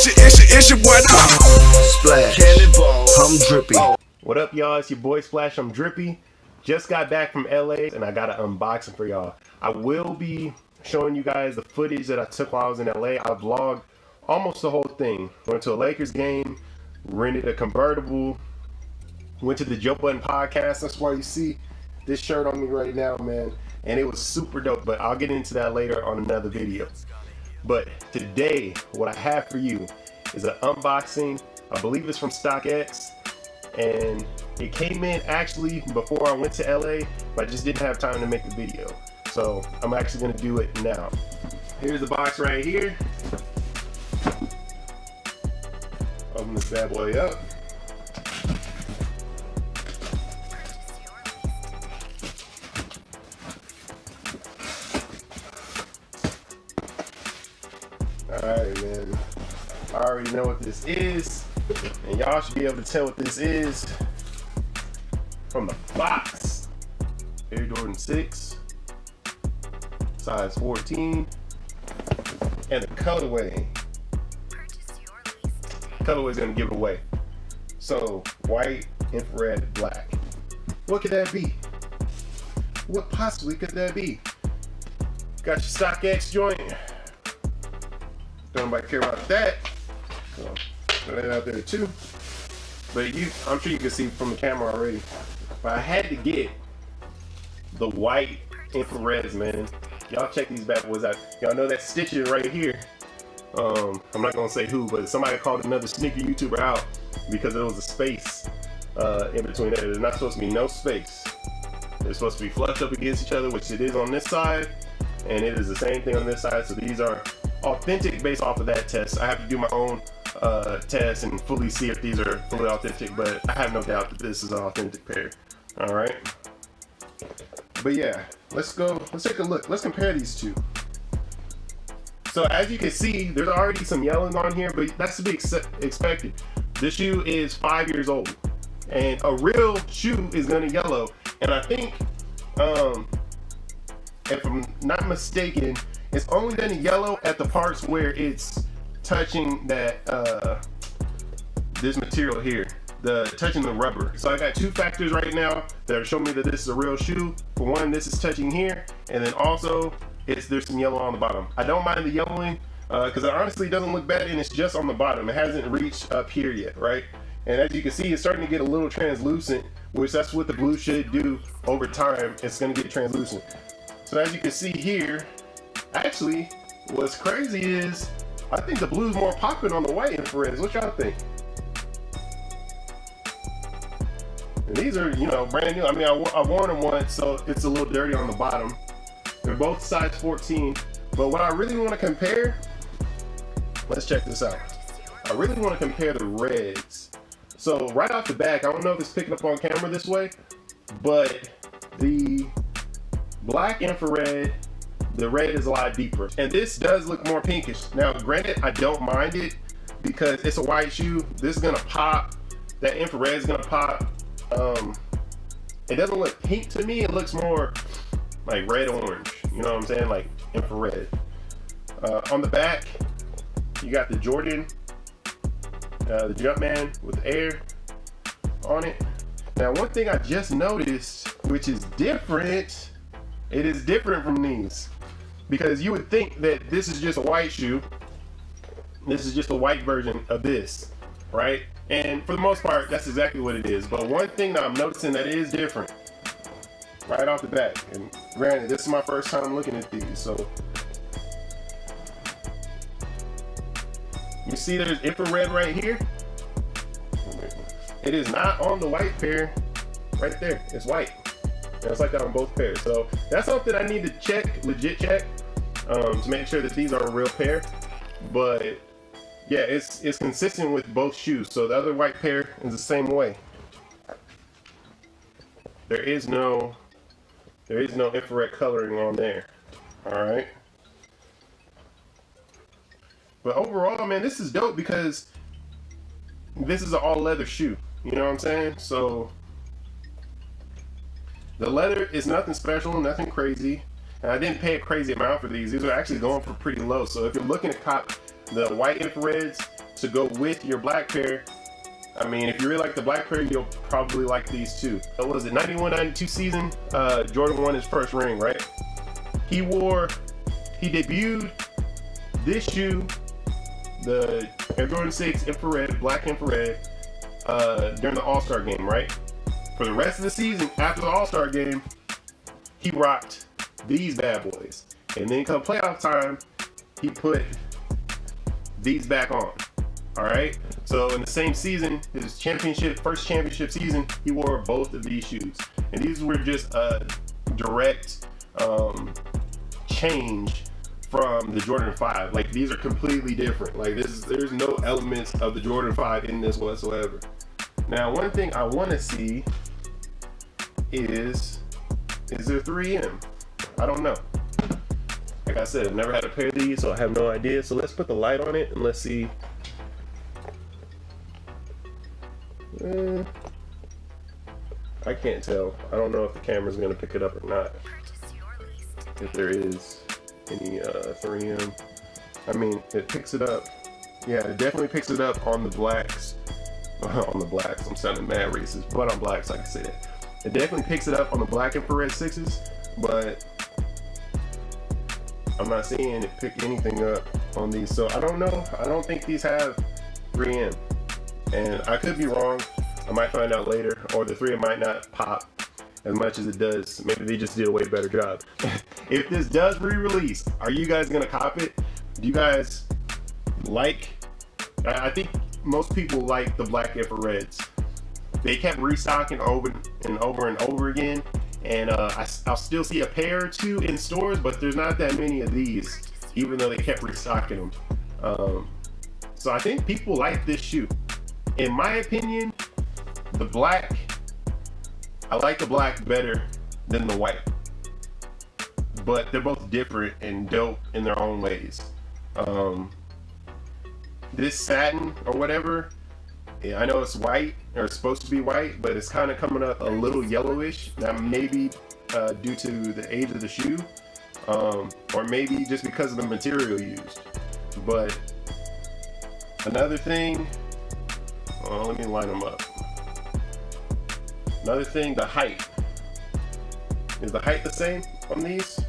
it's your boy. Splash, Cannonball, I'm Drippy. What up, y'all? It's your boy Splash. I'm Drippy. Just got back from LA and I got an unboxing for y'all. I will be showing you guys the footage that I took while I was in LA. I vlogged almost the whole thing. Went to a Lakers game, rented a convertible, went to the Joe Budden podcast. That's why you see this shirt on me right now, man. And it was super dope, but I'll get into that later on another video. But today, what I have for you is an unboxing. I believe it's from STOCKX. And it came in actually before I went to LA, but I just didn't have time to make the video. So I'm actually gonna do it now. Here's the box right here. Open this bad boy up. Alright, man. I already know what this is, and y'all should be able to tell what this is from the box. Air Jordan 6, size 14, and the colorway. Colorway is gonna give it away. So white, infrared, black. What could that be? What possibly could that be? Got your STOCKX joint. Don't nobody care about that. So throw that out there too. But I'm sure you can see from the camera already. But I had to get the white infrareds, man. Y'all check these bad boys out. Y'all know that stitching right here. I'm not gonna say who, but somebody called another sneaker YouTuber out because there was a space in between there. There's not supposed to be no space. They're supposed to be flushed up against each other, which it is on this side, and it is the same thing on this side. So these are authentic based off of that test. I have to do my own test and fully see if these are fully authentic, but I have no doubt that this is an authentic pair. All right, but yeah, let's take a look. Let's compare these two. So as you can see, there's already some yellowing on here, but that's to be expected. This shoe is 5 years old, and a real shoe is gonna yellow. And I think, if I'm not mistaken, it's only gonna yellow at the parts where it's touching that this material here, touching the rubber. So I got two factors right now that are showing me that this is a real shoe. For one, this is touching here, and then also there's some yellow on the bottom. I don't mind the yellowing because it honestly doesn't look bad, and it's just on the bottom. It hasn't reached up here yet, right? And as you can see, it's starting to get a little translucent, which that's what the blue should do over time. It's gonna get translucent. So as you can see here, actually, what's crazy is I think the blue's more popping on the white infrareds. What y'all think? And these are, you know, brand new. I mean, I worn them once, so it's a little dirty on the bottom. They're both size 14, but what I really want to compare, let's check this out. I really want to compare the reds. So right off the back, I don't know if it's picking up on camera this way, but the black infrared, the red is a lot deeper, and this does look more pinkish. Now granted, I don't mind it because it's a white shoe. This is gonna pop, that infrared is gonna pop. It doesn't look pink to me, it looks more like red orange, you know what I'm saying, like infrared. On the back you got the Jordan, the Jumpman with air on it. Now one thing I just noticed, which is different, it is different from these, because you would think that this is just a white shoe, this is just a white version of this, right? And for the most part, that's exactly what it is. But one thing that I'm noticing that is different right off the bat, and granted, this is my first time looking at these, so you see there's infrared right here. It is not on the white pair right there. It's white. And it's like that on both pairs. So that's something I need to check, legit check, to make sure that these are a real pair. But yeah, it's consistent with both shoes. So the other white pair is the same way. There is no infrared coloring on there. All right. But overall, man, this is dope because this is an all leather shoe. You know what I'm saying? So the leather is nothing special, nothing crazy. And I didn't pay a crazy amount for these. These are actually going for pretty low. So if you're looking to cop the white infrareds to go with your black pair, I mean, if you really like the black pair, you'll probably like these too. What was it, 91-92 season? Jordan won his first ring, right? He debuted this shoe, the Air Jordan 6 infrared, black infrared, during the All-Star game, right? For the rest of the season, after the All-Star game, he rocked these bad boys. And then come playoff time, he put these back on. All right. So in the same season, his first championship season, he wore both of these shoes, and these were just a direct change from the Jordan 5. Like, these are completely different. Like, there's no elements of the Jordan 5 in this whatsoever. Now, one thing I want to see is there 3M? I don't know. Like I said, I've never had a pair of these, so I have no idea. So let's put the light on it and let's see. I can't tell. I don't know if the camera's gonna pick it up or not. If there is any 3M. I mean, it picks it up. Yeah, it definitely picks it up on the blacks. On the blacks, I'm sounding mad racist, but on blacks, I can say that. It definitely picks it up on the black infrared 6s, but I'm not seeing it pick anything up on these. So I don't know. I don't think these have 3M. And I could be wrong. I might find out later, or the 3M might not pop as much as it does. Maybe they just did a way better job. If this does re-release, are you guys gonna cop it? Do you guys like? I think most people like the black infrareds. They kept restocking over and over again, and I'll still see a pair or two in stores, but there's not that many of these, even though they kept restocking them. So I think people like this shoe. In my opinion, the black, I like the black better than the white, but they're both different and dope in their own ways. This satin or whatever, I know it's white, or it's supposed to be white, but it's kind of coming up a little yellowish. That may be due to the age of the shoe, or maybe just because of the material used. But another thing, let me line them up. Another thing, the height. Is the height the same on these?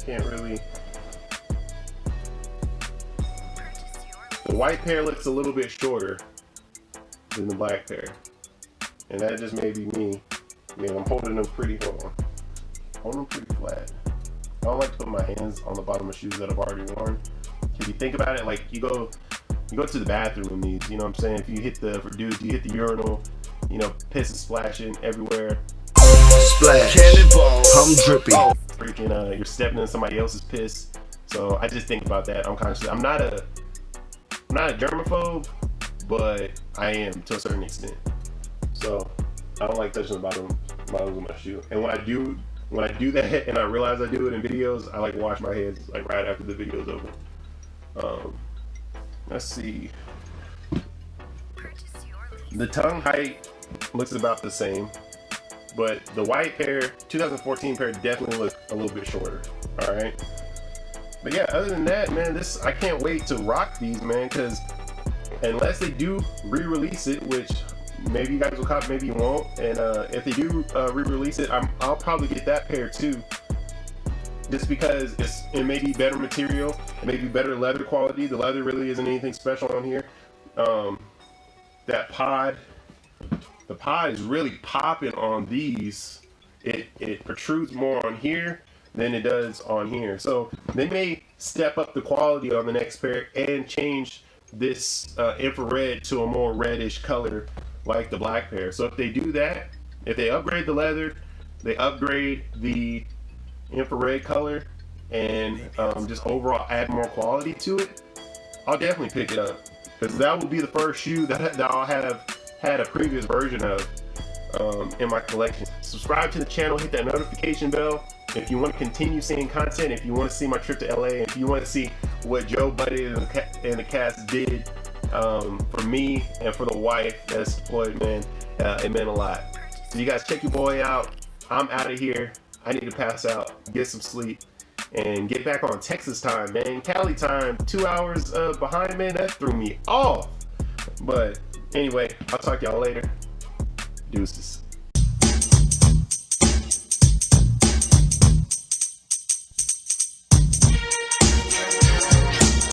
Can't really. The white pair looks a little bit shorter than the black pair, and that just may be me. I mean, I'm holding them pretty, holding them pretty flat. I don't like to put my hands on the bottom of shoes that I've already worn. If you think about it, like you go to the bathroom in these, you know what I'm saying? If you hit for dudes, you hit the urinal, you know, piss is splashing everywhere. Splash, cannonball, I'm drippy. Freaking, you're stepping in somebody else's piss. So I just think about that. I'm not a germaphobe, but I am to a certain extent. So I don't like touching the bottoms of my shoe. And when I do that, and I realize I do it in videos, I like wash my hands like right after the video's over. Let's see. The tongue height looks about the same, but the white pair, 2014 pair, definitely look a little bit shorter. All right. But yeah, other than that, man, I can't wait to rock these, man, because unless they do re-release it, which maybe you guys will cop, maybe you won't, and if they do re-release it, I'll probably get that pair too, just because it may be better material, it may be better leather quality. The leather really isn't anything special on here. The pod is really popping on these. It protrudes more on here than it does on here. So they may step up the quality on the next pair and change this infrared to a more reddish color like the black pair. So if they do that, if they upgrade the leather, they upgrade the infrared color, and just overall add more quality to it, I'll definitely pick it up, because that will be the first shoe that I'll have had a previous version of in my collection. Subscribe to the channel, hit that notification bell if you want to continue seeing content, if you want to see my trip to LA, if you want to see what Joe Buddy and the cast did for me and for the wife that's deployed, man. It meant a lot. So you guys check your boy out. I'm out of here. I need to pass out, get some sleep, and get back on Texas time, man. Cali time, 2 hours behind, man. That threw me off. But anyway, I'll talk to y'all later. Deuces.